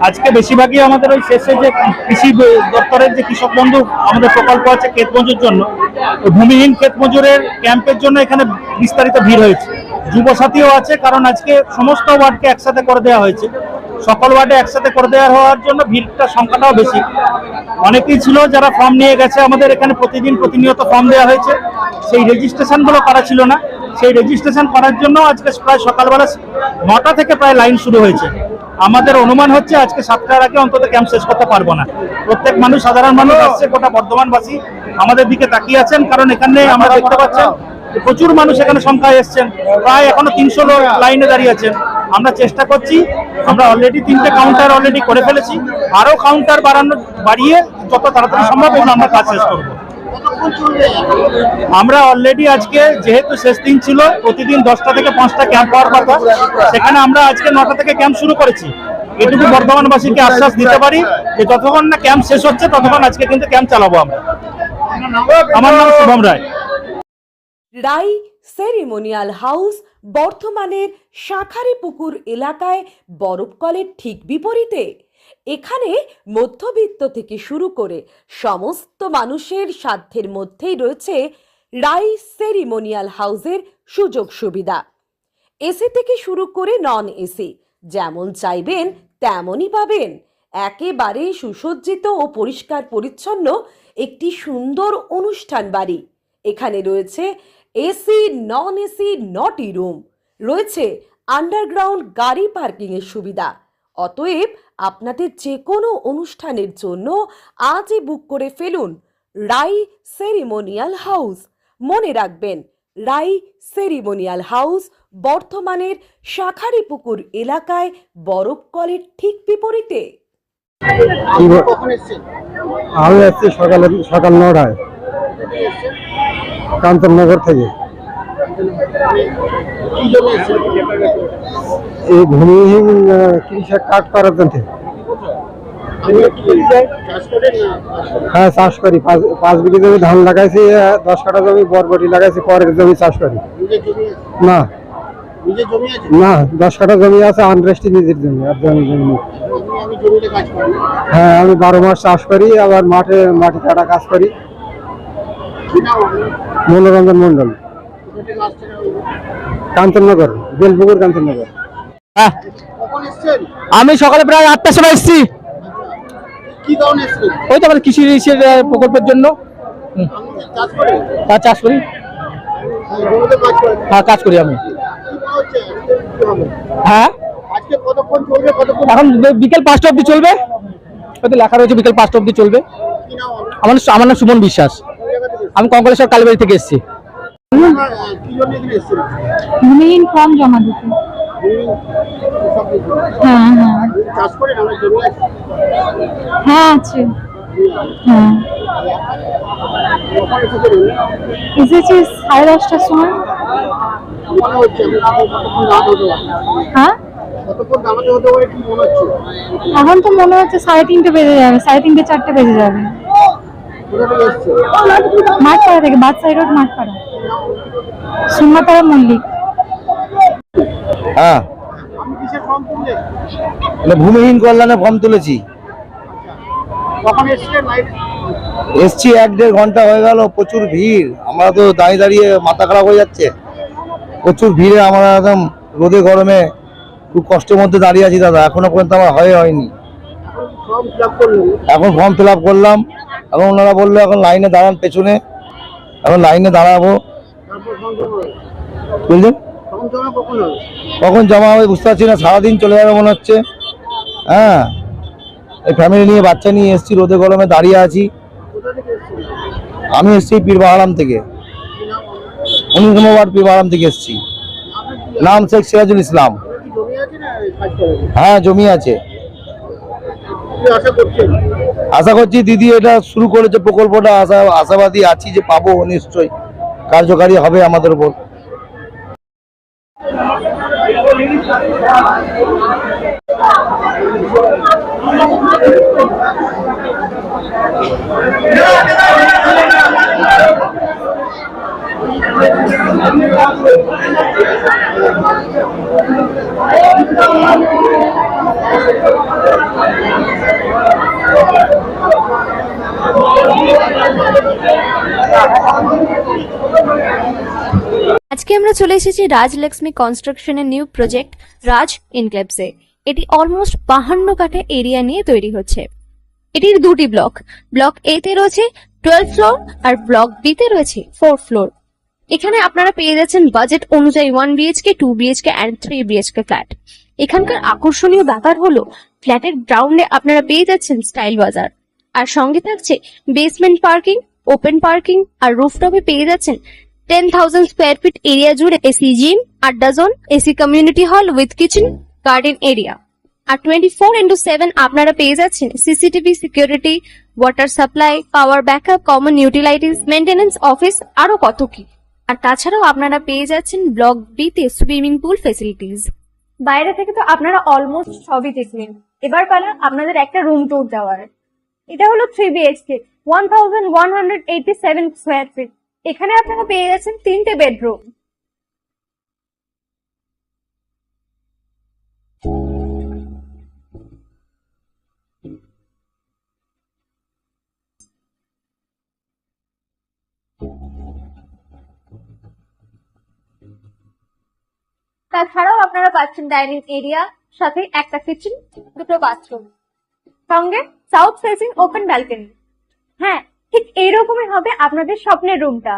আজকে বেশিরভাগই আমাদের ওই শেষে যে কৃষি দপ্তরের যে কৃষক বন্ধু আমাদের প্রকল্প আছে ক্ষেত মজুর জন্য, ভূমিহীন ক্ষেত মজুরের ক্যাম্পের জন্য এখানে বিস্তারিত ভিড় হয়েছে। যুবসাথীও আছে, কারণ আজকে সমস্ত ওয়ার্ডকে একসাথে করে দেওয়া হয়েছে। সকল ওয়ার্ডে একসাথে করে দেওয়া হওয়ার জন্য ভিড়টা সংখ্যাটাও বেশি। অনেকেই ছিল যারা ফর্ম নিয়ে গেছে, আমাদের এখানে প্রতিনিয়ত ফর্ম দেওয়া হয়েছে। সেই রেজিস্ট্রেশনগুলো করা ছিল না, সেই রেজিস্ট্রেশন করার জন্য আজকে প্রায় সকালবেলা 9টা থেকে প্রায় লাইন শুরু হয়েছে। আমাদের অনুমান হচ্ছে আজকে 7টার আগে অন্তত ক্যাম্প শেষ করতে পারবো না। প্রত্যেক মানুষ, সাধারণ মানুষ আসছে, গোটা বর্ধমানবাসী আমাদের দিকে তাকিয়ে আছেন, কারণ এখানে আমরা দেখতে পাচ্ছেন প্রচুর মানুষ এখানে সংখ্যায় এসছেন। প্রায় এখনো 300 লোক লাইনে দাঁড়িয়ে আছেন। আমরা চেষ্টা করছি, আমরা অলরেডি 3টে কাউন্টার অলরেডি করে ফেলেছি, আরো কাউন্টার বাড়িয়ে যত তাড়াতাড়ি সম্ভব আমরা কাজ শেষ করবো। আমরা অলরেডি আজকে যেহেতু শেষ দিন ছিল, প্রতিদিন 10টা থেকে 5টা ক্যাম্প হওয়ার কথা, সেখানে আমরা আজকে 9টা থেকে ক্যাম্প শুরু করেছি। এটুকু বর্ধমানবাসীকে আশ্বাস দিতে পারি যে যতক্ষণ না ক্যাম্প শেষ হচ্ছে ততক্ষণ আজকে কিন্তু ক্যাম্প চালাবো আমরা। আমার নাম শুভম রায়। রাই সেরিমোনিয়াল হাউস বর্ধমানের শাঁখারীপুকুর এলাকায় বরফকলের ঠিক বিপরীতে। এখানে মধ্যবিত্ত থেকে শুরু করে সমস্ত মানুষের সাধ্যের মধ্যেই রয়েছে রাই সেরিমোনিয়াল হাউসের সুযোগ সুবিধা। এসি থেকে শুরু করে নন এসি যেমন চাইবেন তেমনই পাবেন। একেবারে সুসজ্জিত ও পরিষ্কার পরিচ্ছন্ন একটি সুন্দর অনুষ্ঠান বাড়ি। এখানে রয়েছে এসি, নন এসি, নটি রুম, রয়েছে আন্ডারগ্রাউন্ড গাড়ি পার্কিং এর সুবিধা। অতএব আপনাদের যে কোনো অনুষ্ঠানের জন্য আজই বুক করে ফেলুন রাই সেরিমোনিয়াল হাউস। মনে রাখবেন, রাই সেরিমোনিয়াল হাউস বর্ধমানের শাঁখারীপুকুর এলাকায় বরফকলের ঠিক বিপরীতে। আমি আসছি সকাল 9টায় কান্তননগর থেকে। এই ভূমিহীন কৃষক কাজ করার জন্য। হ্যাঁ, চাষ করি। 5 বিঘে জমি ধান লাগাইছি, 10 কাঠা জমি বরবটি লাগাইছি, পরের জমি চাষ করি না। না, 10 কাঠা জমি আছে, আনরেস্টি নিজের জমি, আর জমি নেই। হ্যাঁ, আমি 12 মাস চাষ করি, আবার মাটি কাটা কাজ করি। মনোরঞ্জন মন্ডল, কান্তননগর, বেলপুকুর কান্তননগর। আমি সকালে প্রায় 8টার সময় এসেছি। ওই তো আমার কৃষি প্রকল্পের জন্য চাষ করি। হ্যাঁ, কাজ করি আমি। হ্যাঁ, এখন বিকেল 5টা অবধি চলবে। হয়তো লেখা রয়েছে বিকেল 5টা অবধি চলবে। আমার নাম সুমন বিশ্বাস। আমি কঙ্কলেশ্বর কালীবাড়ি থেকে এসেছি। ভূমিহীন ফর্ম জমা দিতে। হ্যাঁ হ্যাঁ হ্যাঁ, আছে। হ্যাঁ, এসেছি 10:30টার সময়। হ্যাঁ, এখন তো মনে হচ্ছে 3:30 বেজে যাবে, 3:30 4টে বেজে যাবে। মাঠপাড়া থেকে, বাদশাহী রোড মাঠপাড়া, সুন্নাপাড়া মল্লিক। হ্যাঁ, ভূমিহীন কল্যাণে ফর্ম তুলেছি। এসছি 1-1.5 ঘন্টা হয়ে গেল। প্রচুর ভিড়, আমরা তো দাঁড়িয়ে দাঁড়িয়ে মাথা খারাপ হয়ে যাচ্ছে। প্রচুর ভিড়ে আমরা একদম রোদে গরমে খুব কষ্টের মধ্যে দাঁড়িয়ে আছি দাদা। এখনো পর্যন্ত আমার হয়নি। এখন ফর্ম ফিল আপ করলাম, এখন ওনারা বললো এখন লাইনে দাঁড়ান পেছনে। এখন লাইনে দাঁড়াবো। বুঝলেন, কখন জমা হবে বুঝতে পারছি না। সারাদিন চলে যাবে মনে হচ্ছে। হ্যাঁ, এই ফ্যামিলি নিয়ে, বাচ্চা নিয়ে এসছি, রোদে গরমে দাঁড়িয়ে আছি। আমি এসছি পীরবাহারাম থেকে, 19 নম্বর ওয়ার্ড পীরবাহারাম থেকে এসছি। নাম শেখ সিরাজুল ইসলাম। হ্যাঁ, জমি আছে। আশা করছি দিদি এটা শুরু করেছে প্রকল্পটা, আশাবাদী আছি যে পাবো, নিশ্চয়ই কার্যকারী হবে আমাদের উপর। আজকে আমরা চলে এসেছি রাজলক্ষ্মী কনস্ট্রাকশনের নিউ প্রজেক্ট রাজ ইনক্লেভসে। এটি অলমোস্ট 52 কাঠা এরিয়া নিয়ে তৈরি হচ্ছে। এটির দুটি ব্লক, ব্লক এ তে রয়েছে 12 ফ্লোর আর ব্লক বি তে রয়েছে 4 ফ্লোর। এখানে আপনারা পেয়ে যাচ্ছেন বাজেট অনুযায়ী 1 BHK, 2 BHK and 3 BHK flat. এখানকার আকর্ষণীয় ব্যাপার হলো ফ্ল্যাটের গ্রাউন্ডে আপনারা পেয়ে যাচ্ছেন স্টাইল বাজার, আর সঙ্গে থাকছে বেসমেন্ট পার্কিং, ওপেন পার্কিং, আর রুফটপে পেয়ে যাচ্ছেন 10,000 স্কোয়ার ফিট এরিয়া জুড়ে এসি জিম, আড্ডা zone, AC community hall with kitchen, garden area. আর 24/7 আপনারা পেয়ে যাচ্ছেন CCTV security, water supply, power backup, common utilities, maintenance office, আরো কত কি। আর তাছাড়াও আপনারা পেয়ে যাচ্ছেন ব্লক বি তে সুইমিং পুল ফেসিলিটিস। বাইরে থেকে তো আপনারা অলমোস্ট সবই দেখলেন, এবার পালা আপনাদের একটা রুম ট্যুর দেওয়ার। এটা হলো 3 বিএইচকে, 1187 স্কোয়ার ফিট। এখানে আপনারা পেয়ে যাচ্ছেন 3টে বেডরুম। তাছাড়াও আপনারা পাচ্ছেন ডাইনিং এরিয়া, সাথে একটা কিচেন, দুটো বাথরুম, সঙ্গে সাউথ ফেসিং ওপেন ব্যালকনি। হ্যাঁ, ঠিক এইরকমই হবে আপনাদের স্বপ্নের রুমটা।